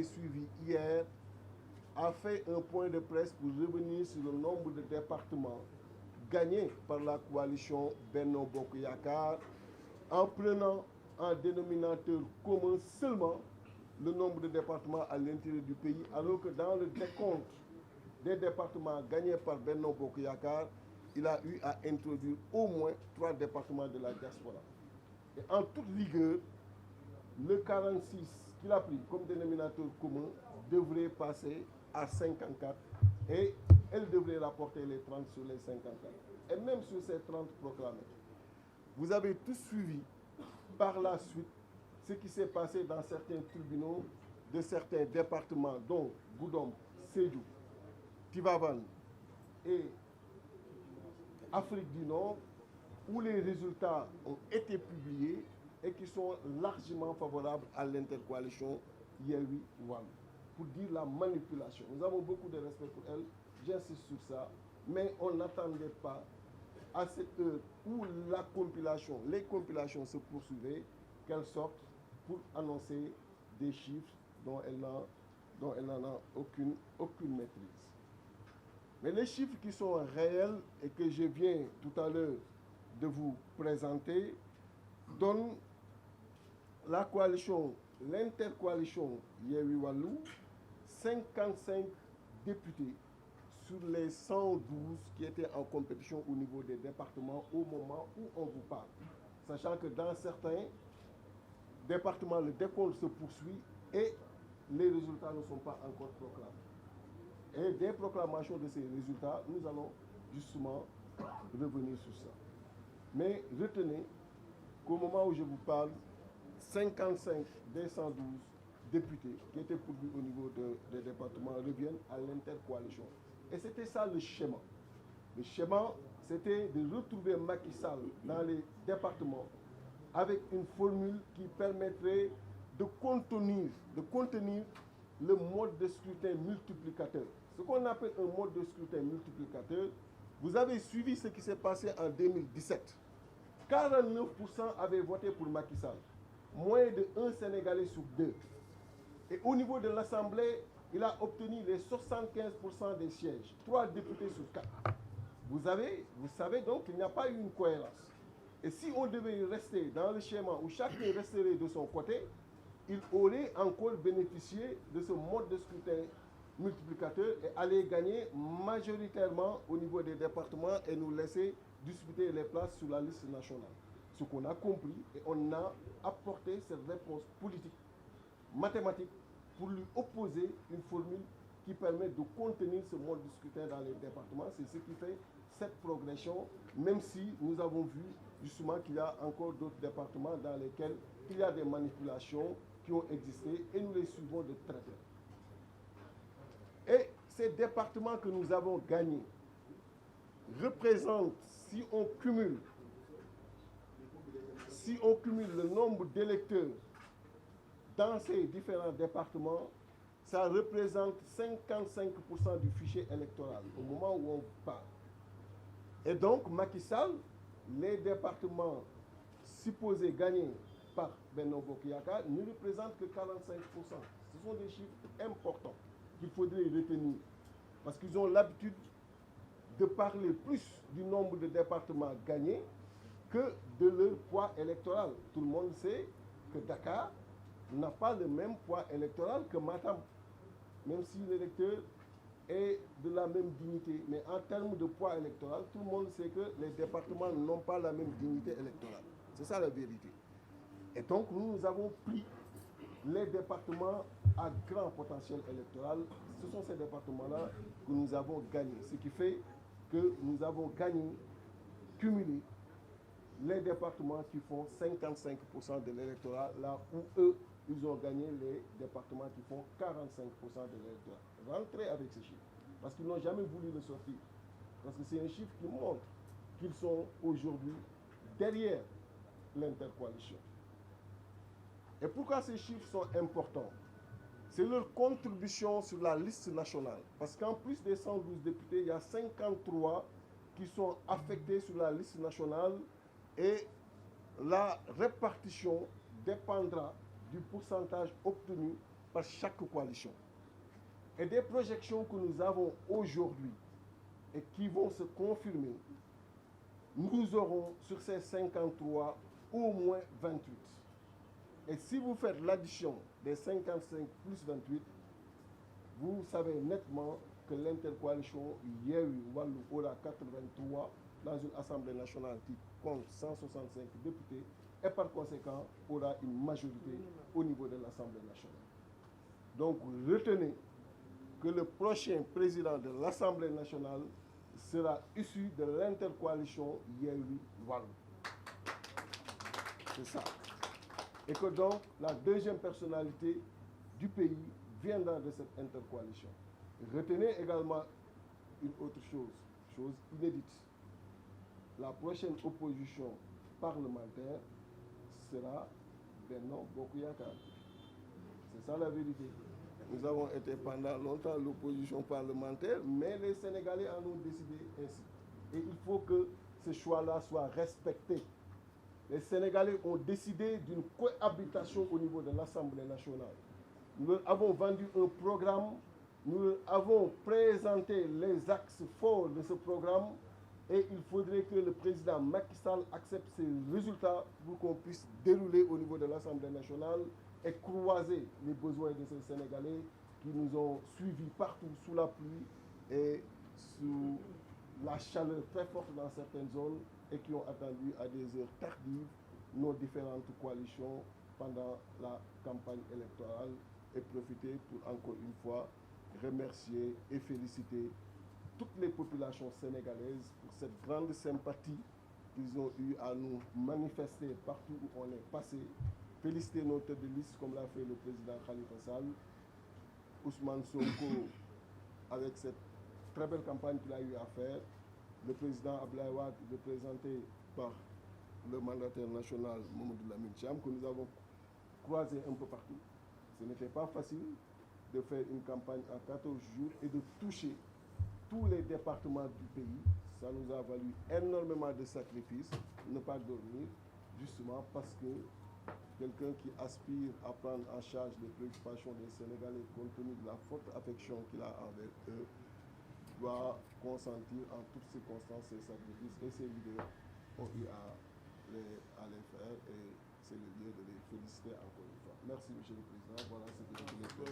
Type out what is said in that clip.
avez suivi hier, a fait un point de presse pour revenir sur le nombre de départements gagnés par la coalition Benno Bokk Yakaar, en prenant en dénominateur commun seulement le nombre de départements à l'intérieur du pays, alors que dans le décompte des départements gagnés par Benno Bokk Yakaar, il a eu à introduire au moins 3 départements de la diaspora. Et en toute rigueur, le 46 qu'il a pris comme dénominateur commun devrait passer à 54 et elle devrait rapporter les 30 sur les 54. Et même sur ces 30 proclamés, vous avez tous suivi par la suite ce qui s'est passé dans certains tribunaux de certains départements, dont Goudomp, Sédhiou, Tivaouane et Afrique du Nord, où les résultats ont été publiés et qui sont largement favorables à l'intercoalition Yewwi Wallu. Pour dire la manipulation. Nous avons beaucoup de respect pour elle, j'insiste sur ça, mais on n'attendait pas à cette heure où les compilations se poursuivaient, qu'elle sorte pour annoncer des chiffres dont elle n'en a aucune maîtrise. Mais les chiffres qui sont réels et que je viens tout à l'heure de vous présenter donnent la coalition, l'intercoalition Yewwi Wallu, 55 députés sur les 112 qui étaient en compétition au niveau des départements au moment où on vous parle. Sachant que dans certains départements, le décompte se poursuit et les résultats ne sont pas encore proclamés. Et des proclamations de ces résultats, nous allons justement revenir sur ça. Mais retenez qu'au moment où je vous parle, 55 des 112 députés qui étaient pourvus au niveau des départements reviennent à l'intercoalition. Et c'était ça le schéma. Le schéma, c'était de retrouver Macky Sall dans les départements avec une formule qui permettrait de contenir le mode de scrutin multiplicateur. Ce qu'on appelle un mode de scrutin multiplicateur, vous avez suivi ce qui s'est passé en 2017. 49% avaient voté pour Macky Sall, moins de 1 Sénégalais sur 2. Et au niveau de l'Assemblée, il a obtenu les 75% des sièges, 3 députés sur 4. Vous savez donc qu'il n'y a pas eu une cohérence. Et si on devait rester dans le schéma où chacun resterait de son côté, il aurait encore bénéficié de ce mode de scrutin multiplicateur et aller gagner majoritairement au niveau des départements et nous laisser disputer les places sur la liste nationale. Ce qu'on a compris et on a apporté cette réponse politique, mathématique, pour lui opposer une formule qui permet de contenir ce mode de scrutin dans les départements. C'est ce qui fait cette progression, même si nous avons vu justement qu'il y a encore d'autres départements dans lesquels il y a des manipulations qui ont existé et nous les suivons de très près. Et ces départements que nous avons gagnés représentent, si on cumule le nombre d'électeurs dans ces différents départements, ça représente 55% du fichier électoral au moment où on parle. Et donc, Macky Sall, les départements supposés gagnés par Benno Bokk Yakaar ne représentent que 45%. Ce sont des chiffres importants qu'il faudrait retenir parce qu'ils ont l'habitude de parler plus du nombre de départements gagnés que de leur poids électoral. Tout le monde sait que Dakar n'a pas le même poids électoral que Matam, même si l'électeur est de la même dignité. Mais en termes de poids électoral, tout le monde sait que les départements n'ont pas la même dignité électorale. C'est ça la vérité. Et donc nous avons pris les départements à grand potentiel électoral. Ce sont ces départements-là que nous avons gagnés. Ce qui fait que nous avons gagné, cumulé, les départements qui font 55% de l'électorat, là où eux, ils ont gagné les départements qui font 45% de l'électorat. Rentrez avec ces chiffres, parce qu'ils n'ont jamais voulu le sortir. Parce que c'est un chiffre qui montre qu'ils sont aujourd'hui derrière l'intercoalition. Et pourquoi ces chiffres sont importants? C'est leur contribution sur la liste nationale. Parce qu'en plus des 112 députés, il y a 53 qui sont affectés sur la liste nationale et la répartition dépendra du pourcentage obtenu par chaque coalition. Et des projections que nous avons aujourd'hui et qui vont se confirmer, nous aurons sur ces 53 au moins 28. Et si vous faites l'addition des 55 plus 28, vous savez nettement que l'intercoalition Yewwi Wallu aura 83 dans une Assemblée nationale qui compte 165 députés et par conséquent aura une majorité au niveau de l'Assemblée nationale. Donc retenez que le prochain président de l'Assemblée nationale sera issu de l'intercoalition Yewwi Wallu. C'est ça. Et que donc la deuxième personnalité du pays viendra de cette intercoalition. Retenez également une autre chose inédite. La prochaine opposition parlementaire sera Benno Bokk Yakaar. C'est ça la vérité. Nous avons été pendant longtemps l'opposition parlementaire, mais les Sénégalais en ont décidé ainsi. Et il faut que ce choix-là soit respecté. Les Sénégalais ont décidé d'une cohabitation au niveau de l'Assemblée nationale. Nous avons vendu un programme, nous avons présenté les axes forts de ce programme et il faudrait que le président Macky Sall accepte ces résultats pour qu'on puisse dérouler au niveau de l'Assemblée nationale et croiser les besoins de ces Sénégalais qui nous ont suivis partout sous la pluie et sous la chaleur très forte dans certaines zones et qui ont attendu à des heures tardives nos différentes coalitions pendant la campagne électorale et profiter pour encore une fois remercier et féliciter toutes les populations sénégalaises pour cette grande sympathie qu'ils ont eu à nous manifester partout où on est passé. Féliciter nos têtes de liste comme l'a fait le président Khalifa Sall, Ousmane Sonko avec cette très belle campagne qu'il a eu à faire, le président Abdoulaye Wade représenté par le mandataire national Mamadou Lamine Thiam que nous avons croisé un peu partout. Ce n'était pas facile de faire une campagne en 14 jours et de toucher tous les départements du pays. Ça nous a valu énormément de sacrifices, ne pas dormir, justement parce que quelqu'un qui aspire à prendre en charge les préoccupations des Sénégalais compte tenu de la forte affection qu'il a envers eux, doit consentir en toutes circonstances ces sacrifices et ces leaders ont eu à les faire et c'est le lieu de les féliciter encore une fois. Merci Monsieur le Président, voilà ce que je voulais faire.